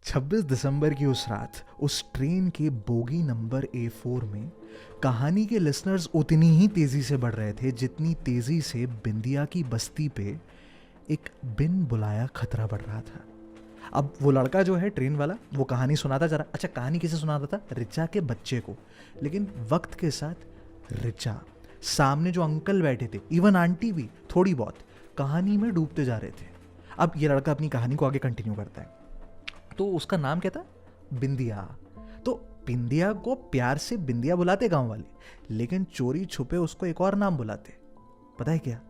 26 दिसंबर की उस रात उस ट्रेन के बोगी नंबर A4 में कहानी के लिसनर्स उतनी ही तेजी से बढ़ रहे थे जितनी तेजी से बिंदिया की बस्ती पे एक बिन बुलाया खतरा बढ़ रहा था। अब वो लड़का जो है ट्रेन वाला वो कहानी सुनाता जा रहा। अच्छा, कहानी किसे सुनाता था? रिचा के बच्चे को। लेकिन वक्त के साथ रिचा, सामने जो अंकल बैठे थे, इवन आंटी भी थोड़ी बहुत कहानी में डूबते जा रहे थे। अब ये लड़का अपनी कहानी को आगे कंटिन्यू करता है। तो उसका नाम क्या था? बिंदिया। तो बिंदिया को प्यार से बिंदिया बुलाते गांव वाले, लेकिन चोरी छुपे उसको एक और नाम बुलाते। पता है क्या?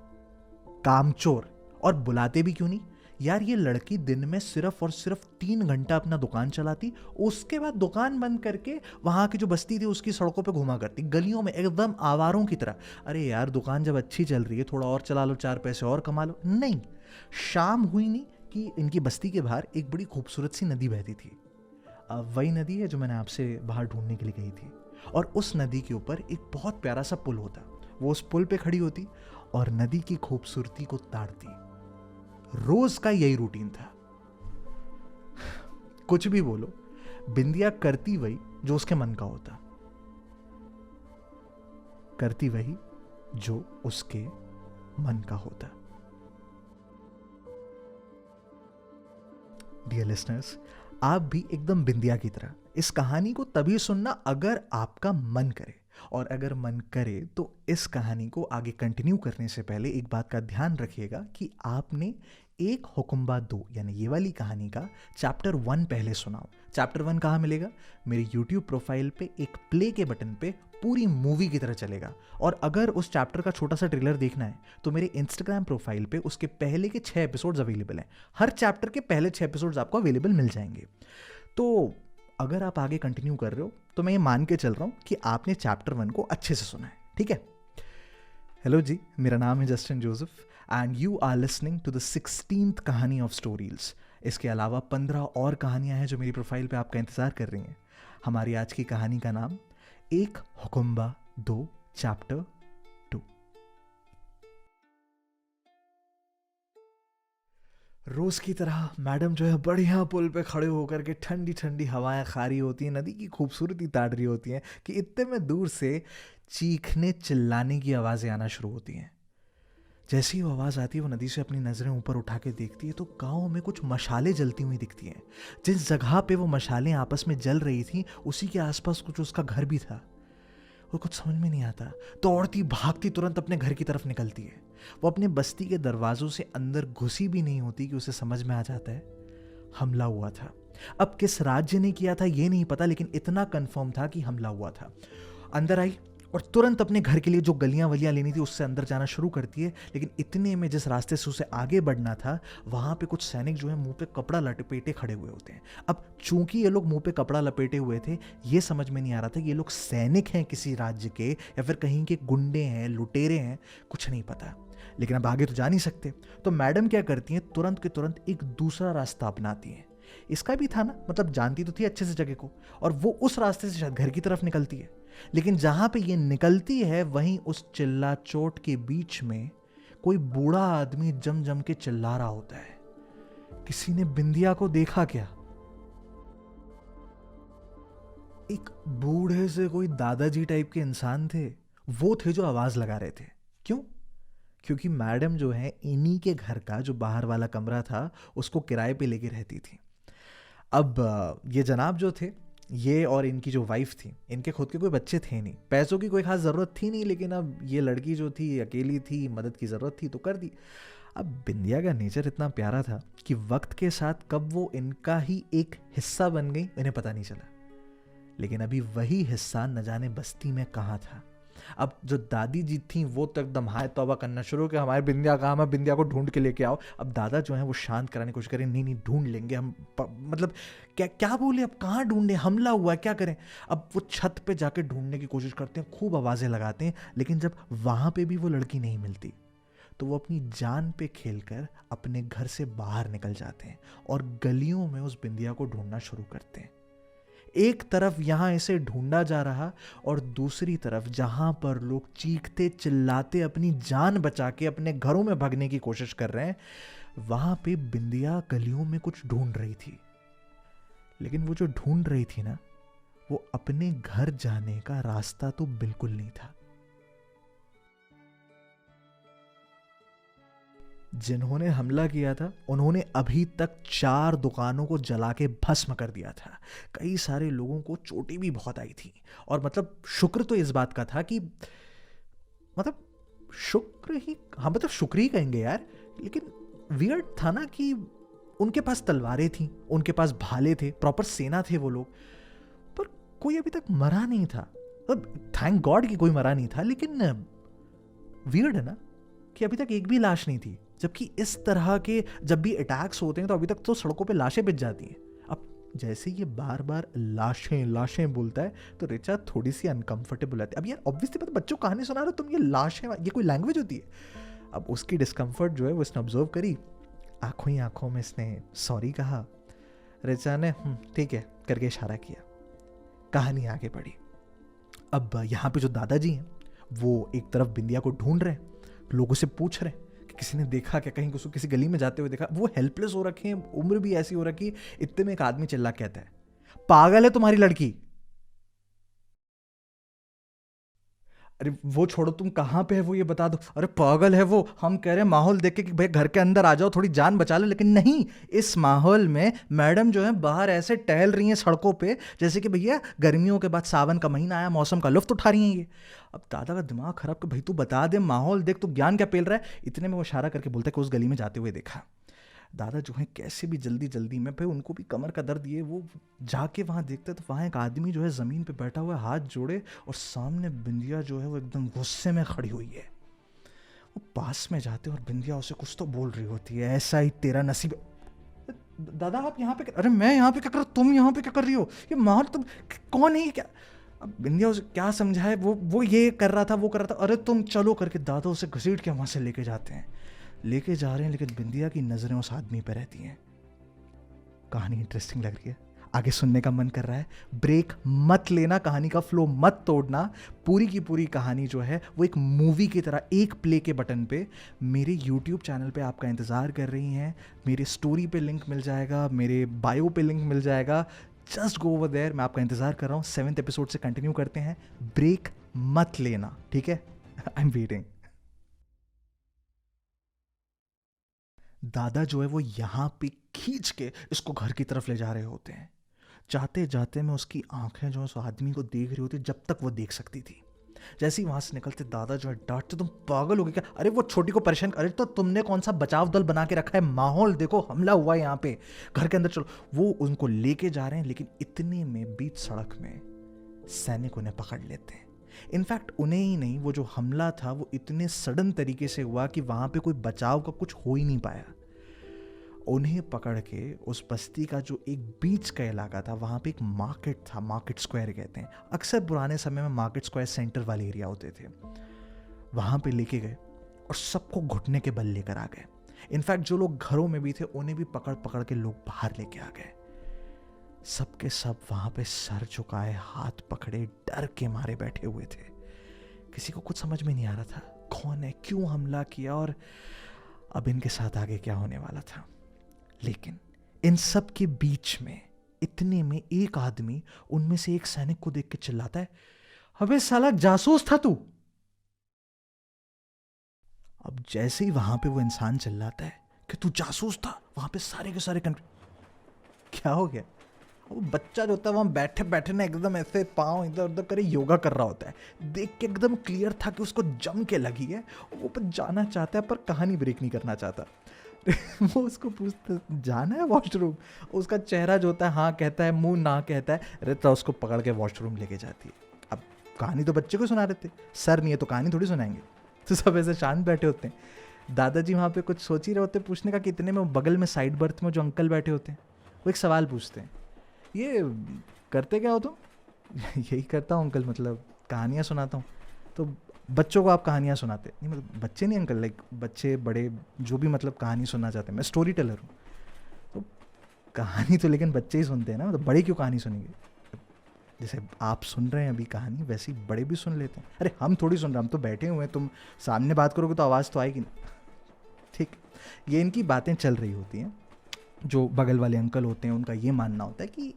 कामचोर। और बुलाते भी क्यों नहीं यार? ये लड़की दिन में सिर्फ और सिर्फ 3 घंटा अपना दुकान चलाती, उसके बाद दुकान बंद करके वहां की जो बस्ती थी उसकी सड़कों पे घुमा करती, गलियों में एकदम आवारों की तरह। अरे यार, दुकान जब अच्छी चल रही है थोड़ा और चला लो, 4 पैसे और कमा लो। नहीं, शाम हुई नहीं कि इनकी बस्ती के बाहर एक बड़ी खूबसूरत सी नदी बहती थी। वही नदी है जो मैंने आपसे बाहर ढूंढने के लिए कही थी। और उस नदी के ऊपर एक बहुत प्यारा सा पुल होता। वो उस पुल पे खड़ी होती और नदी की खूबसूरती को ताड़ती। रोज का यही रूटीन था। कुछ भी बोलो, बिंदिया करती वही जो उसके मन का होता, करती वही जो उसके मन का होता। डियर लिसनर्स, आप भी एकदम बिंदिया की तरह इस कहानी को तभी सुनना अगर आपका मन करे। और अगर मन करे तो इस कहानी को आगे कंटिन्यू करने से पहले एक बात का ध्यान रखिएगा कि आपने एक हुकुम्बा 2 यानी ये वाली कहानी का चैप्टर 1 पहले सुनाओ। चैप्टर 1 कहाँ मिलेगा? मेरे यूट्यूब प्रोफाइल पे एक प्ले के बटन पे पूरी मूवी की तरह चलेगा। और अगर उस चैप्टर का छोटा सा ट्रेलर देखना है तो मेरे इंस्टाग्राम प्रोफाइल पे उसके पहले के 6 एपिसोड्स अवेलेबल हैं। हर चैप्टर के पहले 6 एपिसोड्स आपको अवेलेबल मिल जाएंगे। तो अगर आप आगे कंटिन्यू कर रहे हो तो मैं ये मान के चल रहा हूँ कि आपने चैप्टर 1 को अच्छे से सुना है, ठीक है? हेलो जी, मेरा नाम है Justin Joseph and you are listening to the 16th कहानी ऑफ स्टोरीज। इसके अलावा 15 और कहानियां हैं जो मेरी प्रोफाइल पे आपका इंतज़ार कर रही हैं। हमारी आज की कहानी का नाम एक हुकुम्बा 2 चैप्टर 2। रोज की तरह मैडम जो है बढ़िया पुल पे खड़े होकर के ठंडी ठंडी हवाएं खा रही होती हैं, नदी की खूबसूरती ताड़ रही होती हैं कि इतने में दूर से चीखने चिल्लाने की आवाज़ें आना शुरू होती हैं। जैसी वो आवाज़ आती है वो नदी से अपनी नज़रें ऊपर उठा के देखती है तो गाँव में कुछ मशालें जलती हुई दिखती हैं। जिस जगह पे वो मशालें आपस में जल रही थी उसी के आसपास कुछ उसका घर भी था। वो कुछ समझ में नहीं आता, दौड़ती भागती तुरंत अपने घर की तरफ निकलती है। वो अपने बस्ती के दरवाजों से अंदर घुसी भी नहीं होती कि उसे समझ में आ जाता है हमला हुआ था। अब किस राज्य ने किया था ये नहीं पता, लेकिन इतना कंफर्म था कि हमला हुआ था। अंदर आई और तुरंत अपने घर के लिए जो गलियां वलियां लेनी थी उससे अंदर जाना शुरू करती है। लेकिन इतने में जिस रास्ते से उसे आगे बढ़ना था वहां पे कुछ सैनिक जो है मुंह पे कपड़ा लपेटे खड़े हुए होते हैं। अब चूंकि ये लोग मुंह पे कपड़ा लपेटे हुए थे, ये समझ में नहीं आ रहा था कि ये लोग सैनिक हैं किसी राज्य के या फिर कहीं के गुंडे हैं, लुटेरे हैं, कुछ नहीं पता। लेकिन अब आगे तो जा नहीं सकते, तो मैडम क्या करती हैं, तुरंत के तुरंत एक दूसरा रास्ता अपनाती हैं। इसका भी था ना, मतलब जानती तो थी अच्छे से जगह को, और वो उस रास्ते से शायद घर की तरफ निकलती है। लेकिन जहां पे ये निकलती है वहीं उस चिल्ला चोट के बीच में कोई बूढ़ा आदमी जम जम के चिल्ला रहा होता है। किसी ने बिंदिया को देखा क्या? एक बूढ़े से कोई दादाजी टाइप के इंसान थे, वो थे जो आवाज लगा रहे थे। क्यों? क्योंकि मैडम जो है इन्हीं के घर का जो बाहर वाला कमरा था उसको किराए पे लेके रहती थी। अब ये जनाब जो थे, ये और इनकी जो वाइफ थी, इनके खुद के कोई बच्चे थे नहीं, पैसों की कोई खास ज़रूरत थी नहीं, लेकिन अब ये लड़की जो थी अकेली थी, मदद की ज़रूरत थी तो कर दी। अब बिंदिया का नेचर इतना प्यारा था कि वक्त के साथ कब वो इनका ही एक हिस्सा बन गई इन्हें पता नहीं चला। लेकिन अभी वही हिस्सा न जाने बस्ती में कहाँ था। अब जो दादी जी थी वो तो एकदम हाय तौबा करना शुरू कि हमारे बिंदिया कहाँ, मैं बिंदिया को ढूंढ के लेके आओ। अब दादा जो है वो शांत कराने की कोशिश करें, नहीं नहीं ढूंढ लेंगे हम, मतलब क्या क्या बोले, अब कहाँ ढूंढे, हमला हुआ क्या करें। अब वो छत पे जाके ढूंढने की कोशिश करते हैं, खूब आवाज़ें लगाते हैं, लेकिन जब वहाँ पे भी वो लड़की नहीं मिलती तो वो अपनी जान पे खेलकर अपने घर से बाहर निकल जाते हैं और गलियों में उस बिंदिया को ढूंढना शुरू करते हैं। एक तरफ यहां इसे ढूंढा जा रहा और दूसरी तरफ जहां पर लोग चीखते चिल्लाते अपनी जान बचा के अपने घरों में भागने की कोशिश कर रहे हैं, वहां पे बिंदिया गलियों में कुछ ढूंढ रही थी। लेकिन वो जो ढूंढ रही थी ना, वो अपने घर जाने का रास्ता तो बिल्कुल नहीं था। जिन्होंने हमला किया था उन्होंने अभी तक 4 दुकानों को जला के भस्म कर दिया था। कई सारे लोगों को चोटें भी बहुत आई थी। और मतलब शुक्र तो इस बात का था कि मतलब शुक्र ही, हाँ मतलब शुक्र ही कहेंगे यार, लेकिन वियर्ड था ना कि उनके पास तलवारें थी, उनके पास भाले थे, प्रॉपर सेना थे वो लोग, पर कोई अभी तक मरा नहीं था। मतलब थैंक गॉड कि कोई मरा नहीं था, लेकिन वियर्ड है ना कि अभी तक एक भी लाश नहीं थी। जबकि इस तरह के जब भी अटैक्स होते हैं तो अभी तक तो सड़कों पे लाशें बिछ जाती हैं। अब जैसे ये बार बार लाशें लाशें बोलता है तो रिचा थोड़ी सी अनकंफर्टेबल आती है। अब यार ऑब्वियसली मतलब बच्चों को कहानी सुना रहे हो तुम, ये लाशें, ये कोई लैंग्वेज होती है? अब उसकी डिस्कम्फर्ट जो है वो इसने ऑब्जर्व करी। आंखों ही आंखों में इसने सॉरी कहा। रिचा ने ठीक है करके इशारा किया। कहानी आगे बढ़ी। अब यहाँ पे जो दादाजी हैं वो एक तरफ बिंदिया को ढूंढ रहे हैं, लोगों से पूछ रहे हैं कि किसी ने देखा क्या, कहीं उसको किसी गली में जाते हुए देखा। वो हेल्पलेस हो रखे हैं, उम्र भी ऐसी हो रखी। इतने में एक आदमी चिल्ला कहता है, पागल है तुम्हारी लड़की? अरे वो छोड़ो, तुम कहाँ पे है वो ये बता दो। अरे पागल है वो, हम कह रहे हैं माहौल देख के कि भाई घर के अंदर आ जाओ, थोड़ी जान बचा लो, लेकिन नहीं। इस माहौल में मैडम जो है बाहर ऐसे टहल रही हैं सड़कों पे जैसे कि भैया गर्मियों के बाद सावन का महीना आया, मौसम का लुत्फ उठा रही हैं ये। अब दादा का दिमाग खराब कि भाई तू बता दे, माहौल देख, तू ज्ञान क्या पेल रहा है। इतने में वो इशारा करके बोलता है कि उस गली में जाते हुए देखा। दादा जो है कैसे भी जल्दी जल्दी में, भाई उनको भी कमर का दर्द, ये वो जाके वहाँ देखते तो वहाँ एक आदमी जो है ज़मीन पे बैठा हुआ है, हाथ जोड़े, और सामने बिंदिया जो है वो एकदम गुस्से में खड़ी हुई है। वो पास में जाते और बिंदिया उसे कुछ तो बोल रही होती है, ऐसा ही तेरा नसीब। दादा आप यहाँ पे, अरे मैं यहाँ पे क्या कर रहा हूँ, तुम यहाँ पे क्या कर रही हो, ये माहौल तुम कौन है ये क्या? अब बिंदिया उसे क्या समझाए, वो ये कर रहा था, वो कर रहा था। अरे तुम चलो करके दादा उसे घसीट के वहाँ से लेके जाते हैं, लेके जा रहे हैं, लेकिन बिंदिया की नज़रें उस आदमी पर रहती हैं। कहानी इंटरेस्टिंग लग रही है, आगे सुनने का मन कर रहा है। ब्रेक मत लेना, कहानी का फ्लो मत तोड़ना। पूरी की पूरी कहानी जो है वो एक मूवी की तरह एक प्ले के बटन पे मेरे YouTube चैनल पे आपका इंतज़ार कर रही हैं। मेरे स्टोरी पे लिंक मिल जाएगा, मेरे बायो पे लिंक मिल जाएगा। जस्ट गो ओवर देयर, मैं आपका इंतज़ार कर रहा हूँ। 7th एपिसोड से कंटिन्यू करते हैं। ब्रेक मत लेना, ठीक है? I am waiting. दादा जो है वो यहाँ पे खींच के इसको घर की तरफ ले जा रहे होते हैं। जाते जाते में उसकी आंखें जो है उस आदमी को देख रही होती, जब तक वो देख सकती थी। जैसे ही वहां से निकलते दादा जो है डांटते, तुम पागल हो गए क्या? अरे वो छोटी को परेशान, अरे तो तुमने कौन सा बचाव दल बना के रखा है? माहौल देखो, हमला हुआ है यहाँ पे, घर के अंदर चलो। वो उनको लेके जा रहे हैं, लेकिन इतने में बीच सड़क में सैनिक उन्हें पकड़ लेते हैं। इनफैक्ट उन्हें ही नहीं, वो जो हमला था वो इतने सडन तरीके से हुआ कि वहां पे कोई बचाव का कुछ हो ही नहीं पाया। उन्हें पकड़ के उस बस्ती का जो एक बीच का इलाका था, वहाँ पे एक मार्केट था, मार्केट स्क्वायर कहते हैं। अक्सर पुराने समय में मार्केट स्क्वायर सेंटर वाले एरिया होते थे। वहाँ पे लेके गए और सबको घुटने के बल लेकर आ गए। इनफैक्ट जो लोग घरों में भी थे उन्हें भी पकड़ पकड़ के लोग बाहर लेके आ गए। सबके सब वहाँ पे सर झुकाए, हाथ पकड़े, डर के मारे बैठे हुए थे। किसी को कुछ समझ में नहीं आ रहा था कौन है, क्यों हमला किया और अब इनके साथ आगे क्या होने वाला था। लेकिन इन सब के बीच में इतने में एक आदमी उनमें से एक सैनिक को देख के चिल्लाता है, अबे साला जासूस था तू। अब जैसे ही वहां पे वो इंसान चिल्लाता है कि तू जासूस था, वहां पे सारे के सारे क्या हो गया? वो बच्चा जो होता है वहां बैठे बैठे ना एकदम ऐसे पाँव इधर उधर करे योगा कर रहा होता है। देख के एकदम क्लियर था कि उसको जम के लगी है, वो पर जाना चाहता है पर कहानी ब्रेक नहीं करना चाहता। वो उसको पूछता जाना है वॉशरूम, उसका चेहरा जो होता है हाँ कहता है, मुंह ना कहता है। रिता उसको पकड़ के वॉशरूम लेके जाती है। अब कहानी तो बच्चे को सुना रहे थे, सर नहीं है तो कहानी थोड़ी सुनाएंगे, तो सब ऐसे शांत बैठे होते हैं। दादाजी वहाँ पे कुछ सोच ही रहे होते, पूछने का कि इतने में बगल में साइड बर्थ में जो अंकल बैठे होते हैं वो एक सवाल पूछते हैं, ये करते क्या हो तुम? यही करता हूँ अंकल, मतलब कहानियाँ सुनाता हूँ। तो बच्चों को आप कहानियाँ सुनाते? नहीं मतलब बच्चे नहीं अंकल, लाइक बच्चे बड़े जो भी मतलब कहानी सुनना चाहते हैं, मैं स्टोरी टेलर हूँ। तो कहानी तो लेकिन बच्चे ही सुनते हैं ना, मतलब बड़े क्यों कहानी सुनेंगे? जैसे आप सुन रहे हैं अभी कहानी, वैसे ही बड़े भी सुन लेते हैं। अरे हम थोड़ी सुन रहे हैं, हम तो बैठे हुए हैं, तुम सामने बात करोगे तो आवाज़ तो आएगी ना। ठीक, ये इनकी बातें चल रही होती हैं। जो बगल वाले अंकल होते हैं उनका ये मानना होता है कि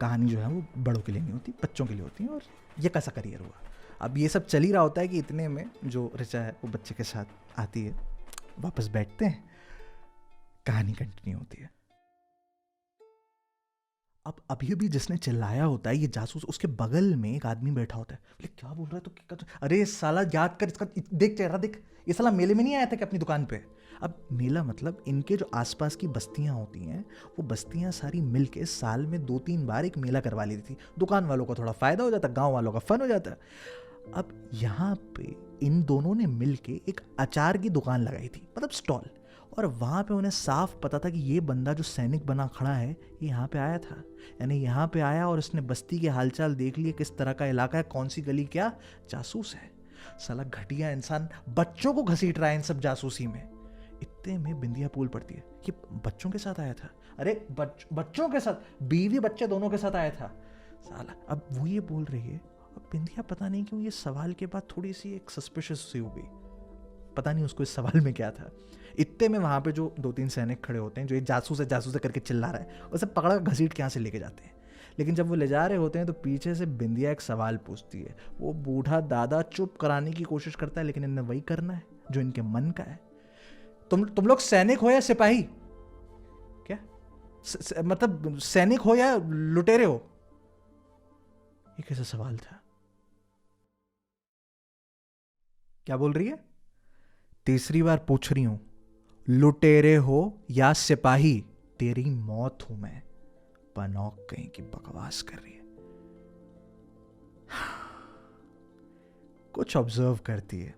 कहानी जो है वो बड़ों के लिए नहीं होती, बच्चों के लिए होती है, और ये कैसा करियर हुआ। अब ये सब चल ही रहा होता है कि इतने में जो ऋचा है वो बच्चे के साथ आती है, वापस बैठते हैं, कहानी कंटिन्यू होती है। अब अभी अभी जिसने चिल्लाया होता है ये जासूस, उसके बगल में एक आदमी बैठा होता है। बोले क्या बोल रहा है तो क्या, अरे साला याद कर इसका, देख चेहरा देख, ये साला मेले में नहीं आया था कि अपनी दुकान पे। अब मेला मतलब इनके जो आसपास की बस्तियां होती हैं वो बस्तियां सारी मिल के साल में 2-3 बार एक मेला करवा लेती थी। दुकान वालों को थोड़ा फायदा हो जाता, गांव वालों का फन हो जाता। अब यहाँ पे इन दोनों ने मिल के एक अचार की दुकान लगाई थी, मतलब स्टॉल, और वहाँ पे उन्हें साफ पता था कि ये बंदा जो सैनिक बना खड़ा है ये यहाँ पे आया था, यानी यहाँ पे आया और इसने बस्ती के हालचाल देख लिए, किस तरह का इलाका है, कौन सी गली, क्या जासूस है। साला घटिया इंसान बच्चों को घसीट रहा है इन सब जासूसी में। इतने में बिंदिया बोल पड़ती है, ये बच्चों के साथ आया था। अरे बच्चों के साथ, बीवी बच्चे दोनों के साथ आया था साला। अब वो ये बोल रही है, अब बिंदिया पता नहीं क्यों ये सवाल के बाद थोड़ी सी एक सस्पिशियस सी हो गई, पता नहीं उसको इस सवाल में क्या था। इतने में वहाँ पे जो 2-3 सैनिक खड़े होते हैं, जो ये जासूस है करके चिल्ला रहा है, उसे पकड़ा घसीट के यहाँ से लेके जाते हैं। लेकिन जब वो ले जा रहे होते हैं तो पीछे से बिंदिया एक सवाल पूछती है। वो बूढ़ा दादा चुप कराने की कोशिश करता है, लेकिन इन्हें वही करना है जो इनके मन का है। तुम लोग सैनिक हो या सिपाही? क्या मतलब सैनिक हो या लुटेरे हो? ये कैसा सवाल था? क्या बोल रही है? तीसरी बार पूछ रही हूं, लुटेरे हो या सिपाही? तेरी मौत हूं मैं। पनौक कहीं की बकवास कर रही है। कुछ ऑब्जर्व करती है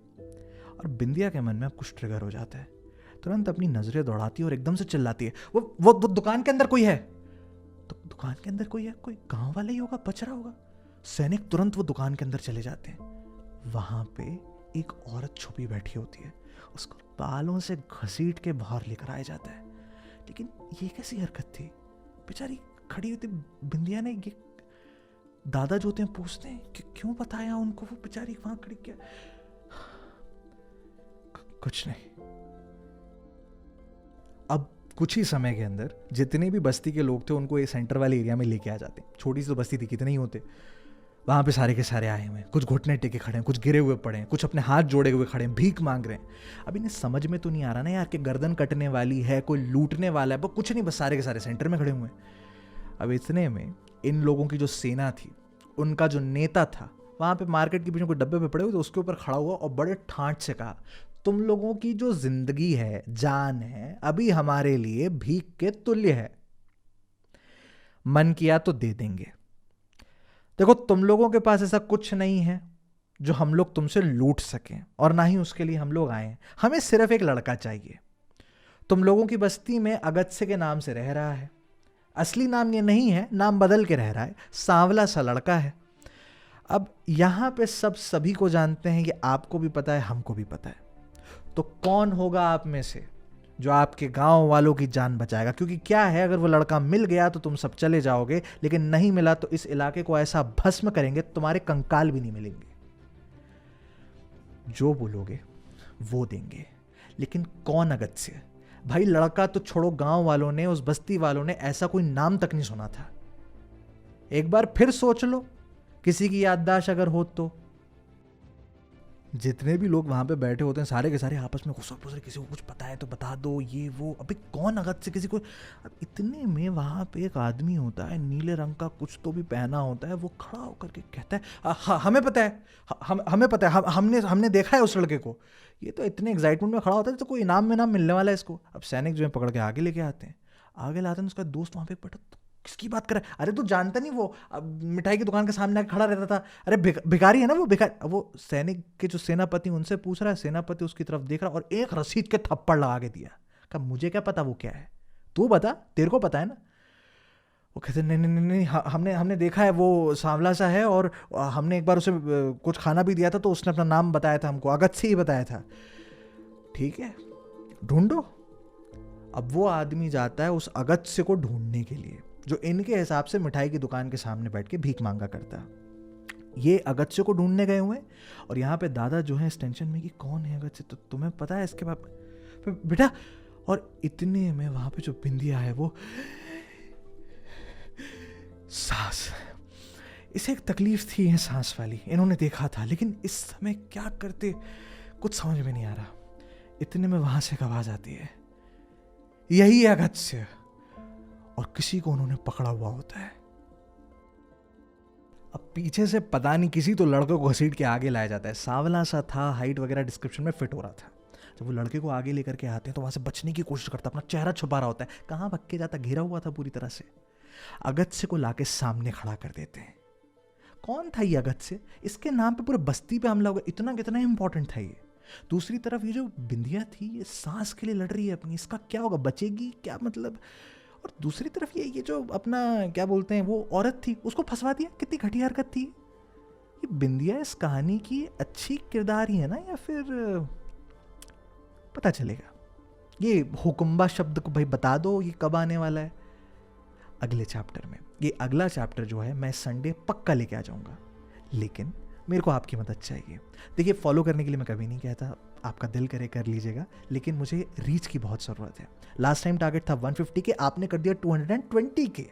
और बिंदिया के मन में अब कुछ ट्रिगर हो जाता है। तुरंत अपनी नजरें दौड़ाती है और एकदम से चिल्लाती है, वो दुकान के अंदर कोई है। तो दुकान के अंदर कोई है, कोई गांव वाला ही होगा, बच रहा होगा। सैनिक तुरंत वो दुकान के अंदर चले जाते हैं। वहां पे एक औरत छुपी बैठी होती है, उसको बालों से घसीट के बाहर लेकर आया जाता है। लेकिन ये कैसी हरकत थी? बेचारी खड़ी होती, बिंदिया ने ये दादा जो होते हैं पूछते हैं कि क्यों बताया उनको, वो बेचारी वहां खड़ी क्या? कुछ नहीं। अब कुछ ही समय के अंदर जितने भी बस्ती के लोग थे उनको ये सेंटर वाले एरिया में लेके आ जाते हैं। छोटी सी तो बस्ती थी, कितने ही होते। वहाँ पे सारे के सारे आए हुए हैं, कुछ घुटने टेके खड़े हैं, कुछ गिरे हुए पड़े हैं, कुछ अपने हाथ जोड़े हुए खड़े हैं, भीख मांग रहे हैं। अब इन्हें समझ में तो नहीं आ रहा ना यार कि गर्दन कटने वाली है, कोई लूटने वाला है, वो कुछ नहीं, बस सारे के सारे सेंटर में खड़े हुए हैं। अब इतने में इन लोगों की जो सेना थी, उनका जो नेता था, वहाँ पे मार्केट के पीछे कोई डब्बे पे पड़े हुए तो उसके ऊपर खड़ा हुआ और बड़े ठाठ से कहा, तुम लोगों की जो जिंदगी है, जान है, अभी हमारे लिए भीख के तुल्य है। मन किया तो दे देंगे। देखो तुम लोगों के पास ऐसा कुछ नहीं है जो हम लोग तुमसे लूट सकें, और ना ही उसके लिए हम लोग आए हैं। हमें सिर्फ एक लड़का चाहिए। तुम लोगों की बस्ती में अगत्य के नाम से रह रहा है। असली नाम ये नहीं है, नाम बदल के रह रहा है। सांवला सा लड़का है। अब यहां पे सब सभी को जानते हैं, ये आपको भी पता है, हमको भी पता है। तो कौन होगा आप में से जो आपके गांव वालों की जान बचाएगा? क्योंकि क्या है, अगर वो लड़का मिल गया तो तुम सब चले जाओगे, लेकिन नहीं मिला तो इस इलाके को ऐसा भस्म करेंगे तुम्हारे कंकाल भी नहीं मिलेंगे। जो बोलोगे वो देंगे। लेकिन कौन अगत्य? भाई लड़का तो छोड़ो, गांव वालों ने, उस बस्ती वालों ने ऐसा कोई नाम तक नहीं सुना था। एक बार फिर सोच लो, किसी की याददाश्त अगर हो तो। जितने भी लोग वहां पे बैठे होते हैं सारे के सारे आपस में गुस्सा, किसी को कुछ पता है तो बता दो, ये वो। अभी कौन अगत्य किसी को? अब इतने में वहां पे एक आदमी होता है, नीले रंग का कुछ तो भी पहना होता है। वो खड़ा होकर के कहता है, हमें पता है, हमें पता है, हमने देखा है उस लड़के को। ये तो इतने एक्साइटमेंट में खड़ा होता है तो कोई इनाम में नाम मिलने वाला है इसको। अब सैनिक जो है पकड़ के आगे लेके आते हैं। आगे लाते हैं, उसका दोस्त वहां पे बैठा, किसकी बात कर रहा है? अरे तू जानता नहीं, वो मिठाई की दुकान के सामने आके खड़ा रहता था। अरे भिखारी है ना वो, भिखारी। वो सैनिक के जो सेनापति, उनसे पूछ रहा है। सेनापति उसकी तरफ देख रहा और एक रसीद के थप्पड़ लगा के दिया। कहा मुझे क्या पता वो क्या है, तू बता, तेरे को पता है ना। वो कहते नहीं नहीं नहीं नहीं, हमने देखा है, वो सांवला सा है, और हमने एक बार उसे कुछ खाना भी दिया था तो उसने अपना नाम बताया था हमको, अगत्य से ही बताया था। ठीक है, ढूंढो। अब वो आदमी जाता है उस अगत्य को ढूंढने के लिए, जो इनके हिसाब से मिठाई की दुकान के सामने बैठ के भीख मांगा करता। ये अगत्य को ढूंढने गए हुए, और यहाँ पे दादा जो है इस टेंशन में कि कौन है अगत्य, तो तुम्हें पता है इसके बाद बेटा? और इतने में वहां पे जो बिंदिया है वो सांस, इसे एक तकलीफ थी है सांस वाली, इन्होंने देखा था, लेकिन इस समय क्या करते कुछ समझ में नहीं आ रहा। इतने में वहां से एक आवाज आती है, यही है अगस्त्य, और किसी को उन्होंने पकड़ा हुआ होता है। अब पीछे से पता नहीं किसी तो लड़के को घसीट के आगे लाया जाता है, सांवला सा था, हाइट वगैरह डिस्क्रिप्शन में फिट हो रहा था। जब वो लड़के को आगे लेकर के आते हैं तो वहां से बचने की कोशिश करता, अपना चेहरा छुपा रहा होता है, कहाँ भग के जाता, घिरा हुआ था पूरी तरह से। अगस्त्य को लाके सामने खड़ा कर देते हैं। कौन था ये अगस्त्य? इसके नाम पे पूरे बस्ती पे हमला हुआ, इतना कितना इंपॉर्टेंट था ये। दूसरी तरफ ये जो बिंदिया थी, ये सांस के लिए लड़ रही है अपनी, इसका क्या होगा, बचेगी क्या, मतलब। और दूसरी तरफ ये जो अपना क्या बोलते हैं वो औरत थी, उसको फंसवा दिया, कितनी घटिया हरकत थी। ये बिंदिया इस कहानी की अच्छी किरदार ही है ना, या फिर पता चलेगा। ये हुकुम्बा शब्द को भाई बता दो, ये कब आने वाला है अगले चैप्टर में। ये अगला चैप्टर जो है मैं संडे पक्का लेके आ जाऊंगा, लेकिन मेरे को आपकी मदद चाहिए। देखिए, फॉलो करने के लिए मैं कभी नहीं कहता, आपका दिल करे कर लीजिएगा, लेकिन मुझे रीच की बहुत ज़रूरत है। लास्ट टाइम टारगेट था 150 के, आपने कर दिया 220 के,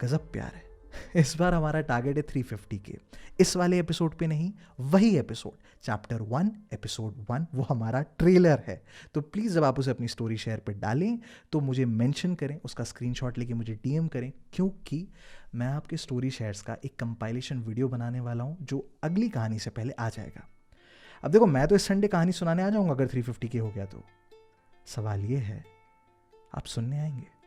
गजब प्यार है। इस बार हमारा टारगेट है 350 के। इस वाले एपिसोड पे नहीं, वही एपिसोड चैप्टर 1 एपिसोड 1 वो हमारा ट्रेलर है। तो प्लीज़ जब आप उसे अपनी स्टोरी शेयर पे डालें तो मुझे मेंशन करें, उसका स्क्रीनशॉट लेके मुझे डीएम करें, क्योंकि मैं आपके स्टोरी शेयर्स का एक कंपाइलेशन वीडियो बनाने वाला हूँ जो अगली कहानी से पहले आ जाएगा। अब देखो, मैं तो इस संडे कहानी सुनाने आ जाऊँगा अगर 350 के हो गया तो। सवाल ये है, आप सुनने आएंगे?